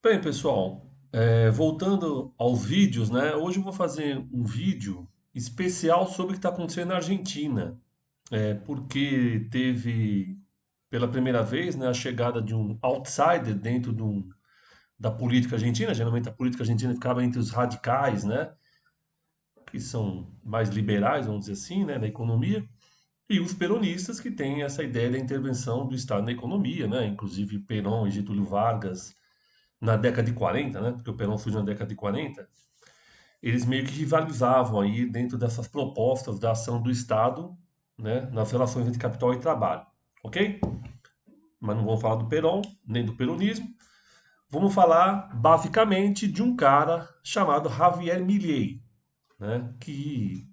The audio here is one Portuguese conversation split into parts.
Bem, pessoal, voltando aos vídeos, né? Hoje eu vou fazer um vídeo especial sobre o que está acontecendo na Argentina, porque teve pela primeira vez, né, a chegada de um outsider dentro da política argentina. Geralmente a política argentina ficava entre os radicais, né, que são mais liberais, vamos dizer assim, né, na economia, e os peronistas que têm essa ideia da intervenção do Estado na economia, né? Inclusive Perón e Getúlio Vargas na década de 40, né? Porque o Perón surgiu na década de 40. Eles meio que rivalizavam aí dentro dessas propostas da ação do Estado, né, nas relações entre capital e trabalho, ok? Mas não vamos falar do Perón, nem do peronismo. Vamos falar basicamente de um cara chamado Javier Milei, né, que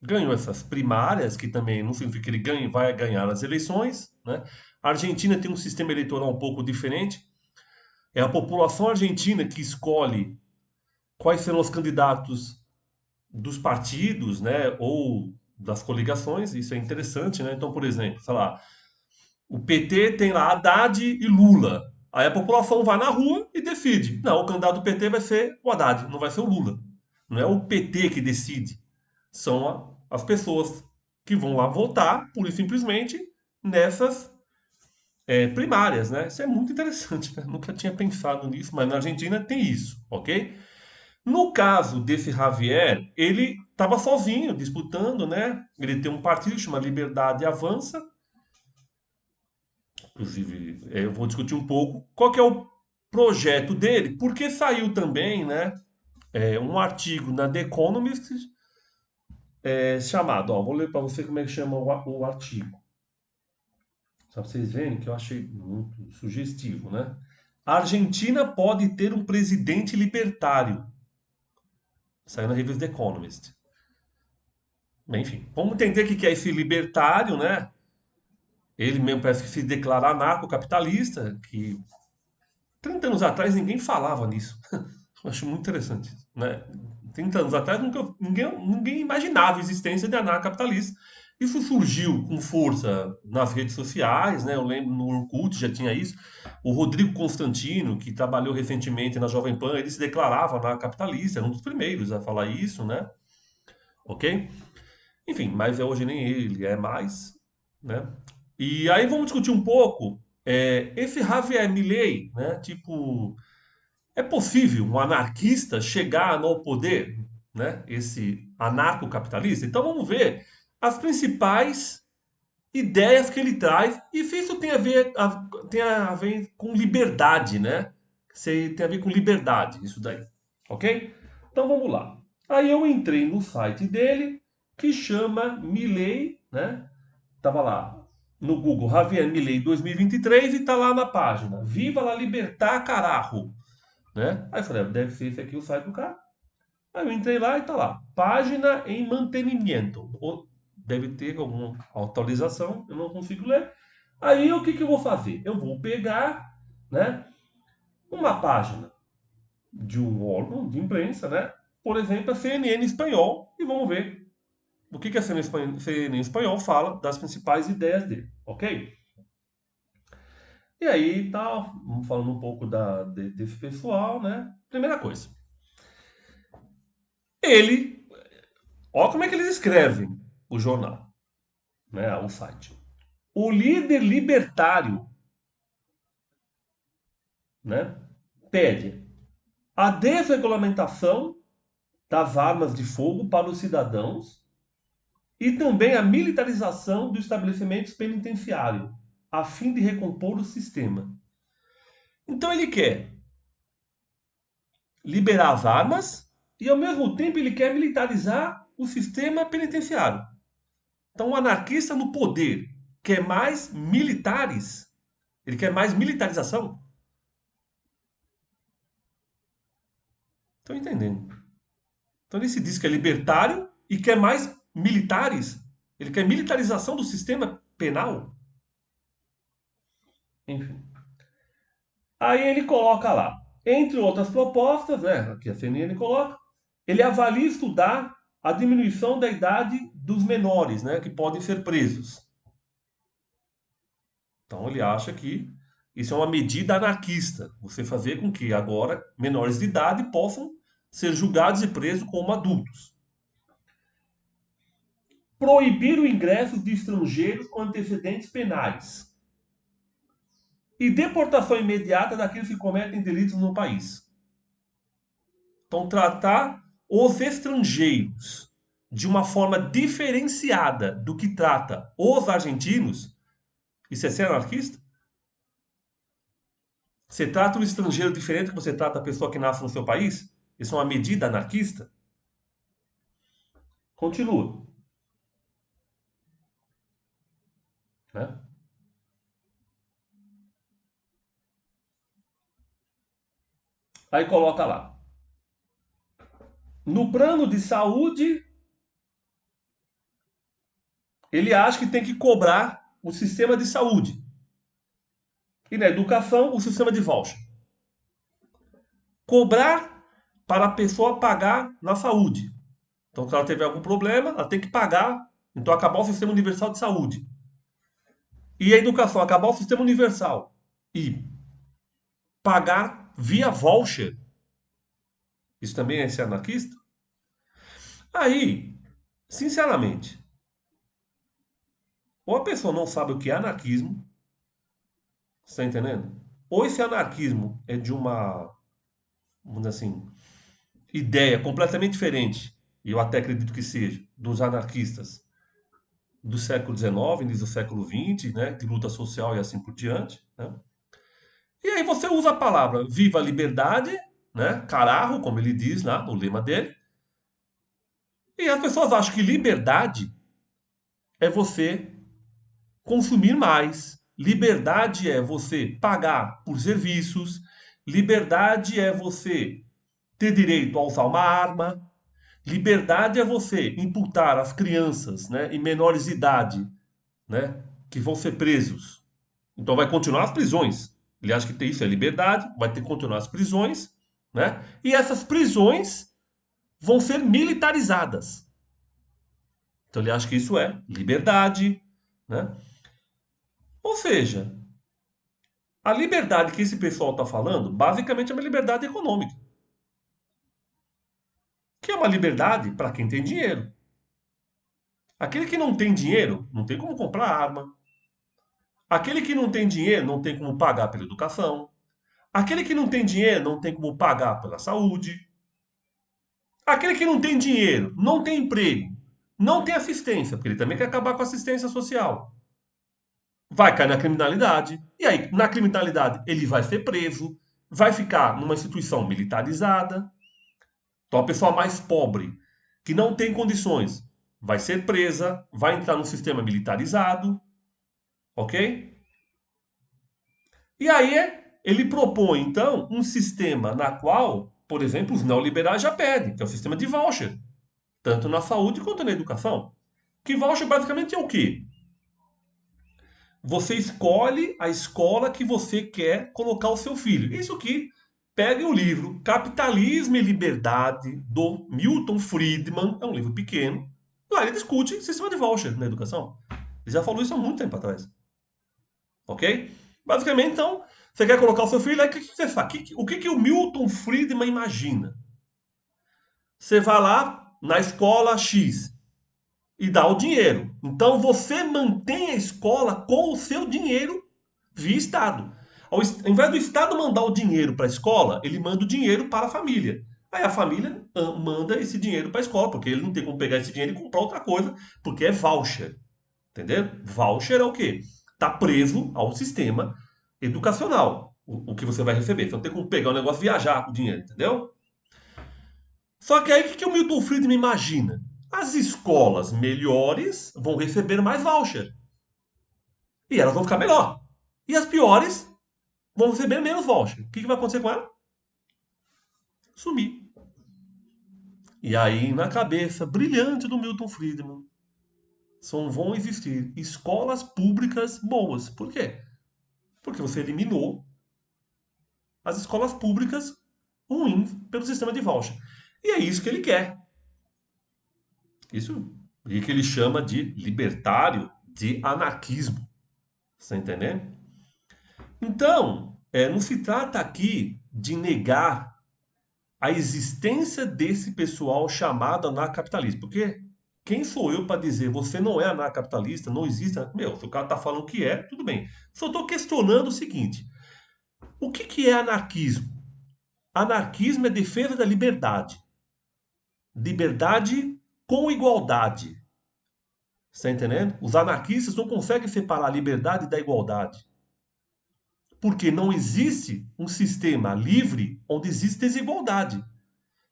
ganhou essas primárias, que também não significa que ele ganhe, vai ganhar as eleições, né? A Argentina tem um sistema eleitoral um pouco diferente. É a população argentina que escolhe quais serão os candidatos dos partidos, né, ou das coligações. Isso é interessante, né? Então, por exemplo, sei lá, o PT tem lá Haddad e Lula. Aí a população vai na rua e decide. Não, o candidato do PT vai ser o Haddad, não vai ser o Lula. Não é o PT que decide. São as pessoas que vão lá votar, pura e simplesmente, nessas primárias, né? Isso é muito interessante, né? Nunca tinha pensado nisso, mas na Argentina tem isso, ok? No caso desse Javier, ele estava sozinho, disputando, né? Ele tem um partido que chama Liberdade Avança. Inclusive, eu vou discutir um pouco qual que é o projeto dele, porque saiu também, né? Um artigo na The Economist chamado, ó, vou ler para você como é que chama o artigo, só para vocês verem que eu achei muito sugestivo, né? A Argentina pode ter um presidente libertário. Saiu na revista The Economist. Bem, enfim, vamos entender o que é esse libertário, né? Ele mesmo parece que se declara anarcocapitalista, que 30 anos atrás ninguém falava nisso. Eu acho muito interessante, né? 30 anos atrás ninguém imaginava a existência de anarcocapitalista. Isso surgiu com força nas redes sociais, né? Eu lembro no Orkut já tinha isso. O Rodrigo Constantino, que trabalhou recentemente na Jovem Pan, ele se declarava anarcocapitalista, era um dos primeiros a falar isso, né? Ok? Enfim, mas hoje nem ele é mais, né? E aí vamos discutir um pouco esse Javier Milei, né? Tipo, é possível um anarquista chegar no poder, né? Esse anarcocapitalista? Então vamos ver as principais ideias que ele traz e se isso tem a ver com liberdade, né? Se tem a ver com liberdade, isso daí, ok? Então vamos lá. Aí eu entrei no site dele que chama Milei, né? Tava lá no Google Javier Milei 2023 e tá lá na página Viva la Libertad Carajo, né? Aí eu falei, deve ser esse aqui o site do cara. Aí eu entrei lá e tá lá, página em mantenimento. Ou deve ter alguma atualização, eu não consigo ler. Aí o que que eu vou fazer? Eu vou pegar, né, uma página de um órgão de imprensa, né? Por exemplo, a CNN espanhol e vamos ver o que que a CNN espanhol fala das principais ideias dele, ok? E aí, tá, vamos falando um pouco desse pessoal, né? Primeira coisa, ele, ó como é que eles escrevem o jornal, né? O site. O líder libertário, né? Pede a desregulamentação das armas de fogo para os cidadãos e também a militarização dos estabelecimentos penitenciários, a fim de recompor o sistema. Então ele quer liberar as armas e, ao mesmo tempo, ele quer militarizar o sistema penitenciário. Então, o anarquista no poder quer mais militares, ele quer mais militarização. Estão entendendo? Então, ele se diz que é libertário e quer mais militares. Ele quer militarização do sistema penal. Enfim. Aí ele coloca lá, entre outras propostas, né, aqui a CNN coloca, ele avalia estudar a diminuição da idade dos menores, né, que podem ser presos. Então ele acha que Isso é uma medida anarquista. Você fazer com que agora menores de idade possam ser julgados e presos como adultos. Proibir o ingresso de estrangeiros com antecedentes penais. E deportação imediata daqueles que cometem delitos no país. Então, tratar os estrangeiros de uma forma diferenciada do que trata os argentinos, isso é ser anarquista? Você trata o estrangeiro diferente do que você trata a pessoa que nasce no seu país? Isso é uma medida anarquista? Continua. Né? Aí coloca lá. No plano de saúde, ele acha que tem que cobrar o sistema de saúde. E na educação, o sistema de voucher. Cobrar para a pessoa pagar na saúde. Então, se ela tiver algum problema, ela tem que pagar. Então, acabar o sistema universal de saúde. E a educação, acabar o sistema universal. E pagar via voucher. Isso também é ser anarquista? Aí, sinceramente, ou a pessoa não sabe o que é anarquismo, você está entendendo? Ou esse anarquismo é de uma, vamos dizer assim, ideia completamente diferente, e eu até acredito que seja, dos anarquistas do século XIX, início do século XX, né, de luta social e assim por diante, né? E aí você usa a palavra viva a liberdade, né, carajo, como ele diz lá no lema dele, e as pessoas acham que liberdade é você consumir mais. Liberdade é você pagar por serviços. Liberdade é você ter direito a usar uma arma. Liberdade é você imputar às crianças, né, e menores de idade, né, que vão ser presos. Então vai continuar as prisões. Ele acha que isso é liberdade, vai ter que continuar as prisões, né? E essas prisões vão ser militarizadas. Então ele acha que isso é liberdade, né? Ou seja, a liberdade que esse pessoal está falando, basicamente é uma liberdade econômica. Que é uma liberdade para quem tem dinheiro. Aquele que não tem dinheiro, não tem como comprar arma. Aquele que não tem dinheiro, não tem como pagar pela educação. Aquele que não tem dinheiro, não tem como pagar pela saúde. Aquele que não tem dinheiro, não tem emprego, não tem assistência, porque ele também quer acabar com a assistência social. Vai cair na criminalidade. E aí, na criminalidade, ele vai ser preso, vai ficar numa instituição militarizada. Então, a pessoa mais pobre, que não tem condições, vai ser presa, vai entrar num sistema militarizado, ok? E aí, ele propõe, então, um sistema na qual, por exemplo, os neoliberais já pedem, que é o sistema de voucher, tanto na saúde quanto na educação. Que voucher basicamente é o quê? Você escolhe a escola que você quer colocar o seu filho. Isso aqui, pegue o livro Capitalismo e Liberdade, do Milton Friedman, é um livro pequeno. Lá ele discute sistema de voucher na educação. Ele já falou isso há muito tempo atrás. Ok? Basicamente, então, você quer colocar o seu filho, aí o que você faz? O que o Milton Friedman imagina? Você vai lá na escola X e dá o dinheiro. Então você mantém a escola com o seu dinheiro via Estado. Ao invés do Estado mandar o dinheiro para a escola, ele manda o dinheiro para a família. Aí a família manda esse dinheiro para a escola, porque ele não tem como pegar esse dinheiro e comprar outra coisa, porque é voucher. Entendeu? Voucher é o quê? Está preso ao sistema educacional. O que você vai receber. Você não tem como pegar o negócio e viajar com o dinheiro, entendeu? Só que aí o que o Milton Friedman imagina? As escolas melhores vão receber mais voucher. E elas vão ficar melhor. E as piores vão receber menos voucher. O que vai acontecer com ela? Sumir. E aí, na cabeça brilhante do Milton Friedman, vão existir escolas públicas boas. Por quê? Porque você eliminou as escolas públicas ruins pelo sistema de voucher. E é isso que ele quer. Isso e que ele chama de libertário, de anarquismo. Você tá entendendo? Então, não se trata aqui de negar a existência desse pessoal chamado anarcapitalista. Porque quem sou eu para dizer você não é anarcapitalista, não existe. Meu, se o cara está falando que é, tudo bem. Só estou questionando o seguinte: o que é anarquismo? Anarquismo é defesa da liberdade. Liberdade com igualdade. Está entendendo? Os anarquistas não conseguem separar a liberdade da igualdade. Porque não existe um sistema livre onde existe desigualdade.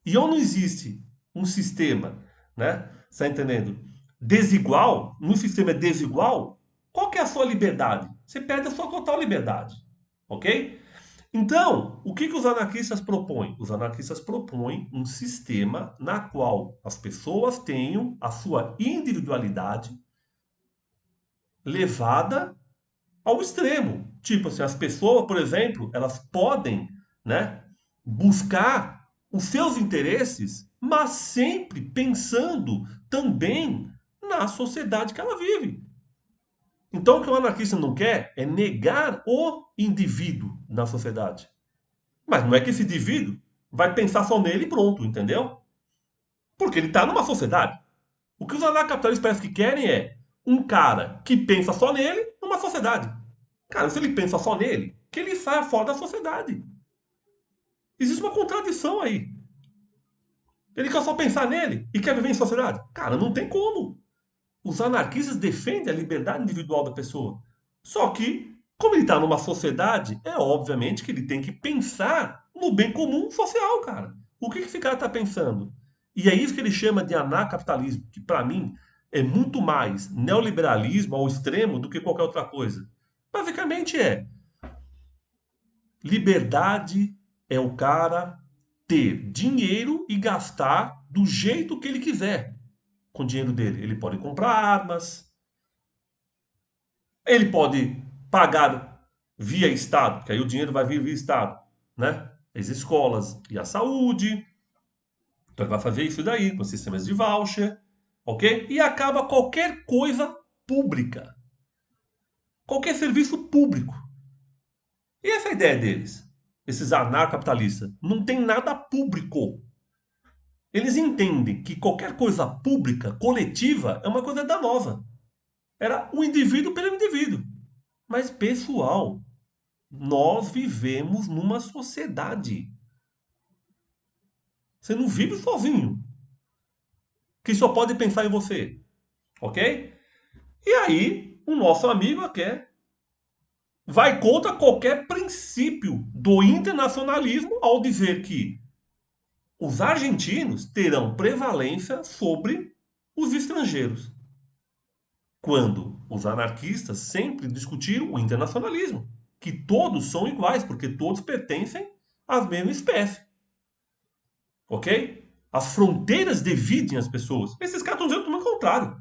E onde não existe um sistema, né? Está entendendo? Desigual, no sistema desigual, qual que é a sua liberdade? Você perde a sua total liberdade. Ok? Então, o que os anarquistas propõem? Os anarquistas propõem um sistema na qual as pessoas tenham a sua individualidade levada ao extremo. Tipo assim, as pessoas, por exemplo, elas podem, né, buscar os seus interesses, mas sempre pensando também na sociedade que ela vive. Então, o que o anarquista não quer é negar o indivíduo na sociedade. Mas não é que esse indivíduo vai pensar só nele e pronto, entendeu? Porque ele está numa sociedade. O que os anarcapitalistas parecem que querem é um cara que pensa só nele numa sociedade. Cara, se ele pensa só nele, que ele saia fora da sociedade. Existe uma contradição aí. Ele quer só pensar nele e quer viver em sociedade. Cara, não tem como. Os anarquistas defendem a liberdade individual da pessoa. Só que, como ele está numa sociedade, é obviamente que ele tem que pensar no bem comum social, cara. O que esse cara está pensando? E é isso que ele chama de anarcapitalismo, que para mim é muito mais neoliberalismo ao extremo do que qualquer outra coisa. Basicamente é liberdade é o cara ter dinheiro e gastar do jeito que ele quiser com o dinheiro dele. Ele pode comprar armas, ele pode pagar via Estado, que aí o dinheiro vai vir via Estado, né? As escolas e a saúde. Então ele vai fazer isso daí, com sistemas de voucher, ok? E acaba qualquer coisa pública, qualquer serviço público. E essa é a ideia deles, esses anarcapitalistas. Não tem nada público. Eles entendem que qualquer coisa pública, coletiva, é uma coisa danosa. Era o indivíduo pelo indivíduo. Mas, pessoal, nós vivemos numa sociedade. Você não vive sozinho, que só pode pensar em você. Ok? E aí, o nosso amigo aqui vai contra qualquer princípio do internacionalismo ao dizer que os argentinos terão prevalência sobre os estrangeiros. Quando os anarquistas sempre discutiram o internacionalismo, que todos são iguais, porque todos pertencem à mesma espécie. Ok? As fronteiras dividem as pessoas. Esses caras estão dizendo tudo o contrário.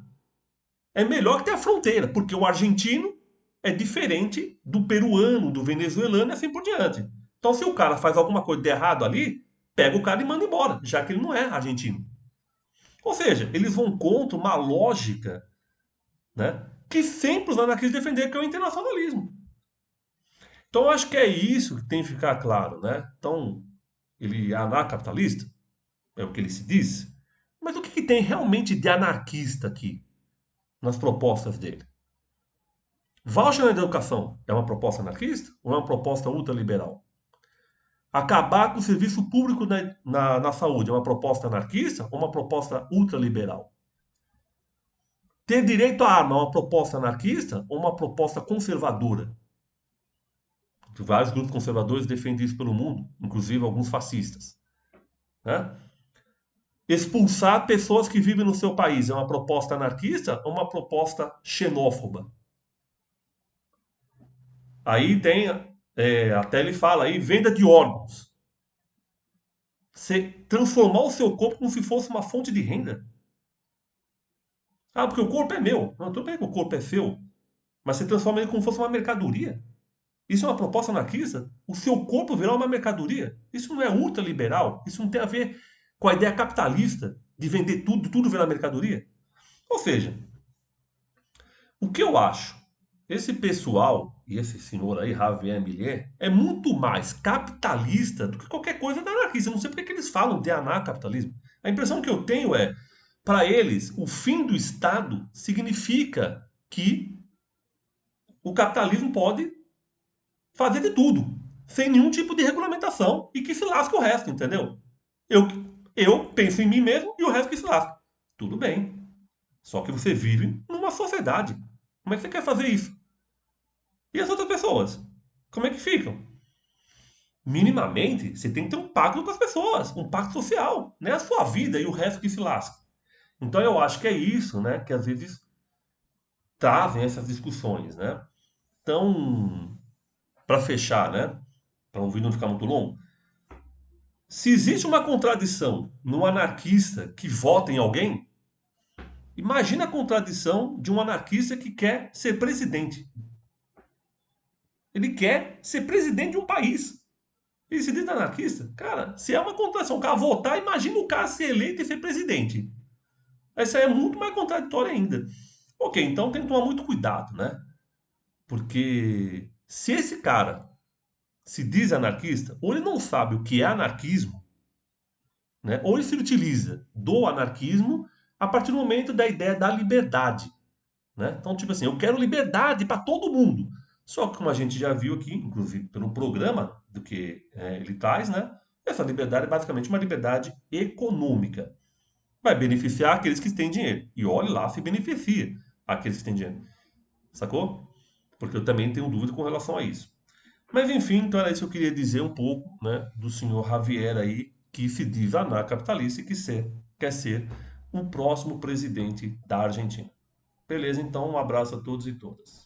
É melhor que ter a fronteira, porque o argentino é diferente do peruano, do venezuelano e assim por diante. Então, se o cara faz alguma coisa de errado ali, pega o cara e manda embora, já que ele não é argentino. Ou seja, eles vão contra uma lógica, né, que sempre os anarquistas defenderam, que é o internacionalismo. Então, eu acho que é isso que tem que ficar claro, né? Então, ele é anarcapitalista, é o que ele se diz. Mas o que tem realmente de anarquista aqui nas propostas dele? Voucher na educação é uma proposta anarquista ou é uma proposta ultraliberal? Acabar com o serviço público na saúde é uma proposta anarquista ou uma proposta ultraliberal? Ter direito à arma é uma proposta anarquista ou uma proposta conservadora? Vários grupos conservadores defendem isso pelo mundo, inclusive alguns fascistas. Né? Expulsar pessoas que vivem no seu país é uma proposta anarquista ou uma proposta xenófoba? Aí tem, até ele fala aí, venda de órgãos. Você transformar o seu corpo como se fosse uma fonte de renda. Ah, porque o corpo é meu. Não, tudo bem que o corpo é seu, mas você transforma ele como se fosse uma mercadoria. Isso é uma proposta anarquista? O seu corpo virar uma mercadoria? Isso não é ultraliberal? Isso não tem a ver com a ideia capitalista de vender tudo, tudo virar mercadoria? Ou seja, o que eu acho? Esse pessoal, e esse senhor aí, Javier Milei, é muito mais capitalista do que qualquer coisa da anarquista. Eu não sei porque que eles falam de anarcapitalismo. A impressão que eu tenho é, para eles, o fim do Estado significa que o capitalismo pode fazer de tudo, sem nenhum tipo de regulamentação, e que se lasque o resto, entendeu? Eu, eu penso em mim mesmo e o resto que se lasque. Tudo bem. Só que você vive numa sociedade. Como é que você quer fazer isso? E as outras pessoas? Como é que ficam? Minimamente, você tem que ter um pacto com as pessoas, um pacto social, né? A sua vida e o resto que se lasca. Então eu acho que é isso, né? Que às vezes trazem essas discussões, né? Então, para fechar, né? Para o vídeo não ficar muito longo, se existe uma contradição no anarquista que vota em alguém, imagina a contradição de um anarquista que quer ser presidente. Ele quer ser presidente de um país. Ele se diz anarquista? Cara, se é uma contradição, o cara votar, imagina o cara ser eleito e ser presidente. Isso aí é muito mais contraditório ainda. Ok, então tem que tomar muito cuidado, né? Porque se esse cara se diz anarquista, ou ele não sabe o que é anarquismo, né? Ou ele se utiliza do anarquismo a partir do momento da ideia da liberdade, né? Então, tipo assim, eu quero liberdade para todo mundo. Só que como a gente já viu aqui, inclusive pelo programa do que ele traz, né? Essa liberdade é basicamente uma liberdade econômica. Vai beneficiar aqueles que têm dinheiro. E olhe lá se beneficia aqueles que têm dinheiro. Sacou? Porque eu também tenho dúvida com relação a isso. Mas enfim, então era isso que eu queria dizer um pouco, né, do senhor Javier aí, que se diz anarcapitalista e quer ser o próximo presidente da Argentina. Beleza, então um abraço a todos e todas.